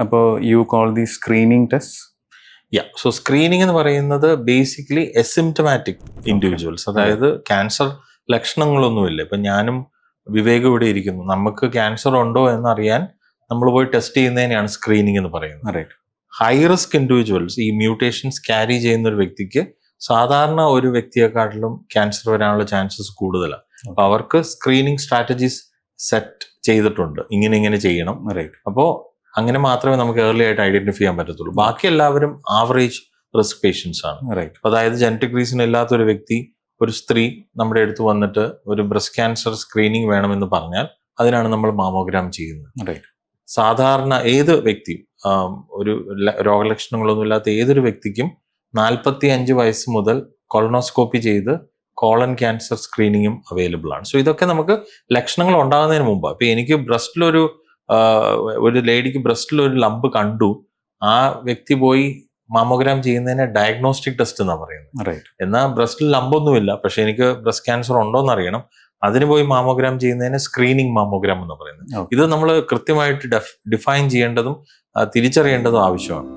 അപ്പോൾ you call the screening test? So screening എന്ന് പറയുന്നത് ബേസിക്കലി എസിംറ്റമാറ്റിക് ഇൻഡിവിജ്വൽസ്, അതായത് ക്യാൻസർ ലക്ഷണങ്ങളൊന്നുമില്ല. ഇപ്പം ഞാനും വിവേകം ഇവിടെ ഇരിക്കുന്നു, നമുക്ക് ക്യാൻസർ ഉണ്ടോ എന്നറിയാൻ നമ്മൾ പോയി ടെസ്റ്റ് ചെയ്യുന്നതിനെയാണ് സ്ക്രീനിങ് എന്ന് പറയുന്നത്. ഹൈ റിസ്ക് ഇൻഡിവിജ്വൽസ്, ഈ മ്യൂട്ടേഷൻസ് ക്യാരി ചെയ്യുന്ന ഒരു വ്യക്തിക്ക് സാധാരണ ഒരു വ്യക്തിയെക്കാട്ടിലും ക്യാൻസർ വരാനുള്ള ചാൻസസ് കൂടുതലാണ്. അപ്പോൾ അവർക്ക് സ്ക്രീനിങ് സ്ട്രാറ്റജീസ് സെറ്റ് ചെയ്തിട്ടുണ്ട്, ഇങ്ങനെ ചെയ്യണം. അപ്പോൾ അങ്ങനെ മാത്രമേ നമുക്ക് ഏർലി ആയിട്ട് ഐഡന്റിഫൈ ചെയ്യാൻ പറ്റത്തുള്ളൂ. ബാക്കി എല്ലാവരും ആവറേജ് റിസ്ക് പേഷ്യൻസ് ആണ്. അതായത് ജനറ്റിക് റീസൺ ഇല്ലാത്തൊരു വ്യക്തി, ഒരു സ്ത്രീ നമ്മുടെ അടുത്ത് വന്നിട്ട് ഒരു ബ്രസ്റ്റ് ക്യാൻസർ സ്ക്രീനിങ് വേണമെന്ന് പറഞ്ഞാൽ അതിനാണ് നമ്മൾ മാമോഗ്രാം ചെയ്യുന്നത്. സാധാരണ ഏത് വ്യക്തിയും, ഒരു രോഗലക്ഷണങ്ങളൊന്നും ഇല്ലാത്ത ഏതൊരു വ്യക്തിക്കും 45 വയസ്സ് മുതൽ കൊളോണോസ്കോപ്പി ചെയ്ത് കോളൻ ക്യാൻസർ സ്ക്രീനിങ്ങും അവൈലബിൾ ആണ്. സോ ഇതൊക്കെ നമുക്ക് ലക്ഷണങ്ങൾ ഉണ്ടാകുന്നതിന് മുമ്പ്. ഇപ്പൊ എനിക്ക് ഒരു ലേഡിക്ക് ബ്രസ്റ്റിൽ ഒരു ലംബ് കണ്ടു, ആ വ്യക്തി പോയി മാമോഗ്രാം ചെയ്യുന്നതിനെ ഡയഗ്നോസ്റ്റിക് ടെസ്റ്റ് എന്നാണ് പറയുന്നത്. എന്നാൽ ബ്രസ്റ്റിൽ ലംബൊന്നുമില്ല, പക്ഷെ എനിക്ക് ബ്രസ്റ്റ് ക്യാൻസർ ഉണ്ടോ എന്ന് അറിയണം, അതിന് പോയി മാമോഗ്രാം ചെയ്യുന്നതിന് സ്ക്രീനിങ് മാമോഗ്രാം എന്ന് പറയുന്നത്. ഇത് നമ്മൾ കൃത്യമായിട്ട് ഡിഫൈൻ ചെയ്യേണ്ടതും തിരിച്ചറിയേണ്ടതും ആവശ്യമാണ്.